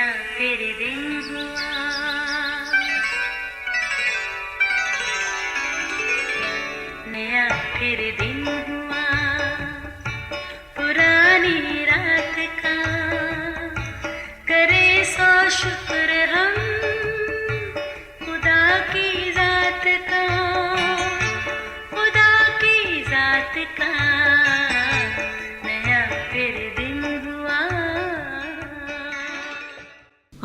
नया फिर दिन हुआ, नया फिर दिन हुआ, पुरानी रात का करे सो शुक्र हम खुदा की जात का, खुदा की जात का नया फिर दिन हुआ।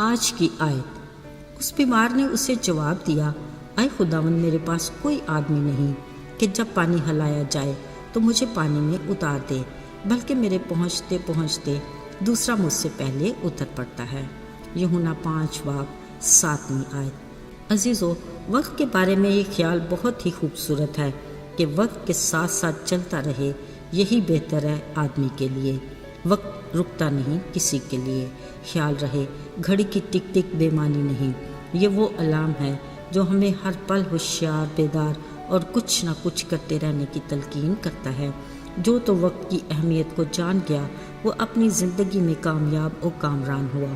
आज की आयत। उस बीमार ने उसे जवाब दिया, ऐ खुदावंद, मेरे पास कोई आदमी नहीं कि जब पानी हिलाया जाए तो मुझे पानी में उतार दे, बल्कि मेरे पहुँचते पहुँचते दूसरा मुझसे पहले उतर पड़ता है। यूहन्ना 5:7 आयत। अजीज़ों, वक्त के बारे में ये ख्याल बहुत ही खूबसूरत है कि वक्त के साथ साथ चलता रहे, यही बेहतर है आदमी के लिए। वक्त रुकता नहीं किसी के लिए। ख्याल रहे, घड़ी की टिक टिक बेमानी नहीं। ये वो अलार्म है जो हमें हर पल होशियार, बेदार और कुछ ना कुछ करते रहने की तलकीन करता है। जो तो वक्त की अहमियत को जान गया वो अपनी ज़िंदगी में कामयाब और कामरान हुआ,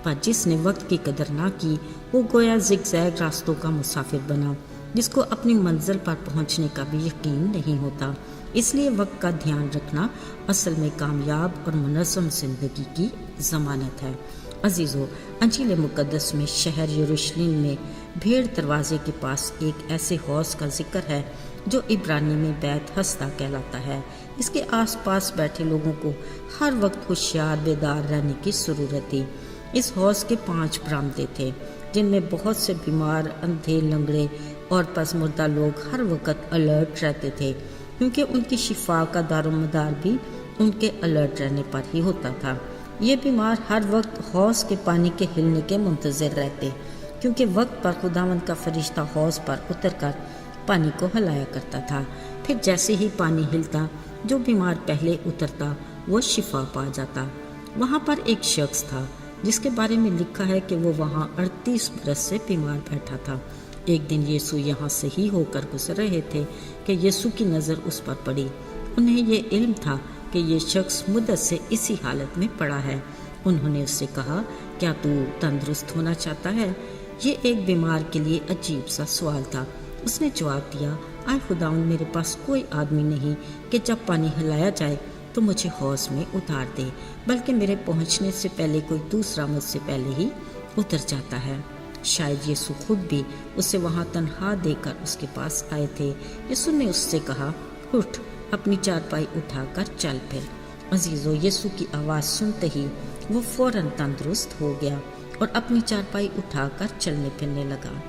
पर जिसने वक्त की कदर ना की वो गोया ज़िगज़ैग रास्तों का मुसाफिर बना, जिसको अपनी मंजिल पर पहुंचने का भी यकीन नहीं होता। इसलिए वक्त का ध्यान रखना असल में कामयाब और मुनज़्ज़म ज़िंदगी की ज़मानत है। अजीज़ों, अंजील मुक़द्दस में शहर यरूशलेम में भेड़ दरवाजे के पास एक ऐसे हौज़ का जिक्र है जो इब्रानी में बैत हस्ता कहलाता है। इसके आसपास बैठे लोगों को हर वक्त होशियार, बेदार रहने की ज़रूरत थी। इस हौज़ के 5 बरामदे थे, जिनमें बहुत से बीमार, अंधे, लंगड़े और पसमुर्दा लोग हर वक्त अलर्ट रहते थे, क्योंकि उनकी शिफा का दारोमदार भी उनके अलर्ट रहने पर ही होता था। ये बीमार हर वक्त हौज़ के पानी के हिलने के मुंतज़िर रहते, क्योंकि वक्त पर खुदावंद का फरिश्ता हौज़ पर उतरकर पानी को हिलाया करता था। फिर जैसे ही पानी हिलता, जो बीमार पहले उतरता वो शिफा पा जाता। वहाँ पर एक शख्स था जिसके बारे में लिखा है कि वो वहाँ 38 बरस से बीमार बैठा था। एक दिन यीशु यहाँ से ही होकर गुजर रहे थे कि यीशु की नज़र उस पर पड़ी। उन्हें ये इल्म था कि ये शख्स मुद्दत से इसी हालत में पड़ा है। उन्होंने उससे कहा, क्या तू तंदुरुस्त होना चाहता है? ये एक बीमार के लिए अजीब सा सवाल था। उसने जवाब दिया, आए खुदावंद, मेरे पास कोई आदमी नहीं कि जब पानी हिलाया जाए तो मुझे हौज़ में उतार दे, बल्कि मेरे पहुंचने से पहले कोई दूसरा मुझसे पहले ही उतर जाता है। शायद यीशु खुद भी उसे वहाँ तन्हा देकर उसके पास आए थे। यीशु ने उससे कहा, उठ, अपनी चारपाई उठाकर चल फिर। अजीज़ों, यीशु की आवाज़ सुनते ही वो फौरन तंदुरुस्त हो गया और अपनी चारपाई उठाकर चलने फिरने लगा।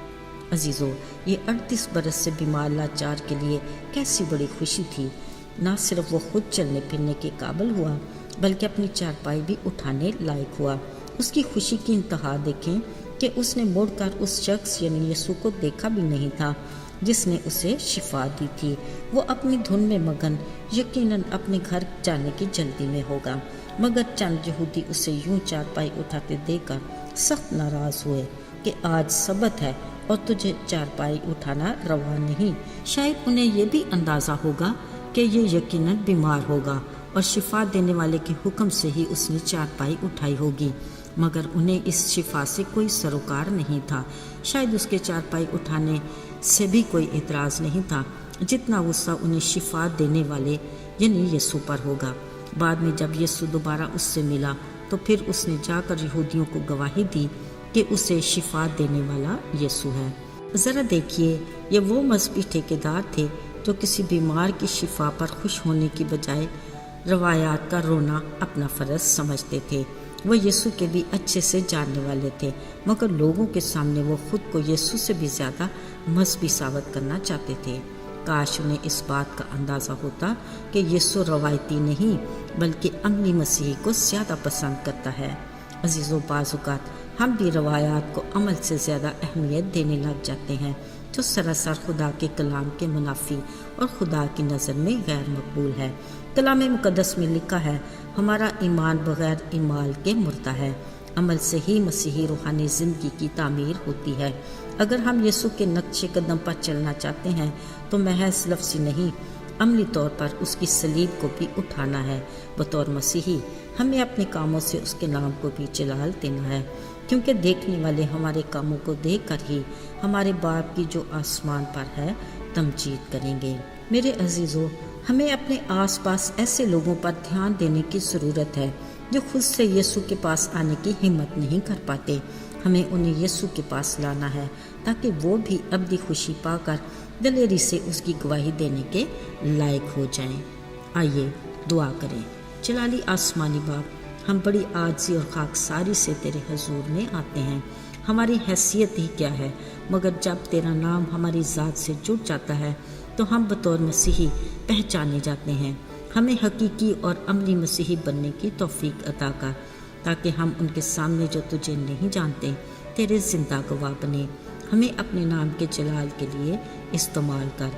अजीज़ों, ये 38 बरस से बीमार लाचार के लिए कैसी बड़ी खुशी थी। ना सिर्फ वो खुद चलने फिरने के काबिल हुआ, बल्कि अपनी चारपाई भी उठाने लायक हुआ। उसकी खुशी की इंतहा देखें कि उसने मुड़कर उस शख्स यानी यीशु को देखा भी नहीं था जिसने उसे शिफा दी थी। वो अपनी धुन में मगन, यकीनन अपने घर जाने की जल्दी में होगा, मगर चंद यहूदी उसे यूं चारपाई उठाते देखकर सख्त नाराज़ हुए कि आज सबत है और तुझे चारपाई उठाना रवा नहीं। शायद उन्हें ये भी अंदाज़ा होगा कि ये यकीनन बीमार होगा और शिफा देने वाले के हुक्म से ही उसने चारपाई उठाई होगी, मगर उन्हें इस शिफा से कोई सरोकार नहीं था। शायद उसके चारपाई उठाने से भी कोई एतराज़ नहीं था, जितना गुस्सा उन्हें शिफा देने वाले यानी यीशु पर होगा। बाद में जब यीशु दोबारा उससे मिला तो फिर उसने जाकर यहूदियों को गवाही दी कि उसे शिफा देने वाला यीशु है। ज़रा देखिए, ये वो मजहबी ठेकेदार थे जो किसी बीमार की शिफा पर खुश होने की बजाय रवायात का रोना अपना फ़र्ज समझते थे। वो यीशु के भी अच्छे से जानने वाले थे, मगर लोगों के सामने वो खुद को यीशु से भी ज़्यादा मजहबी साबित करना चाहते थे। काश उन्हें इस बात का अंदाज़ा होता कि यीशु रवायती नहीं बल्कि अमली मसीही को ज़्यादा पसंद करता है। अजीज़ों, बाज़ औक़ात हम भी रवायात को अमल से ज़्यादा अहमियत देने लग जाते हैं, जो सरासर खुदा के कलाम के मुनाफी और खुदा की नज़र में गैर मकबूल है। कलाम मुक़द्दस में लिखा है, हमारा ईमान बग़ैर ईमाल के मुर्दा है। अमल से ही मसीही रूहानी ज़िंदगी की तामीर होती है। अगर हम यीशु के नक्शे कदम पर चलना चाहते हैं तो महज लफ्ज़ी नहीं, अमली तौर पर उसकी सलीब को भी उठाना है। बतौर मसीही ہمیں اپنے کاموں سے اس کے نام کو بھی جلال دینا ہے، کیونکہ دیکھنے والے ہمارے کاموں کو دیکھ کر ہی ہمارے باپ کی جو آسمان پر ہے تمجید کریں گے۔ میرے عزیزو، ہمیں اپنے آس پاس ایسے لوگوں پر دھیان دینے کی ضرورت ہے جو خود سے یسوع کے پاس آنے کی ہمت نہیں کر پاتے۔ ہمیں انہیں یسوع کے پاس لانا ہے تاکہ وہ بھی ابدی خوشی پا کر دلیری سے اس کی گواہی دینے کے لائق ہو جائیں۔ آئیے دعا کریں۔ جلالی آسمانی باپ، ہم بڑی عاجزی اور خاکساری سے تیرے حضور میں آتے ہیں۔ ہماری حیثیت ہی کیا ہے، مگر جب تیرا نام ہماری ذات سے جڑ جاتا ہے تو ہم بطور مسیحی پہچانے جاتے ہیں۔ ہمیں حقیقی اور عملی مسیحی بننے کی توفیق عطا کر، تاکہ ہم ان کے سامنے جو تجھے نہیں جانتے تیرے زندہ گواہ بنے۔ ہمیں اپنے نام کے جلال کے لیے استعمال کر،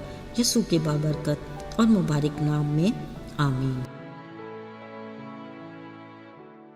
یسوع کے بابرکت اور مبارک نام میں آمین۔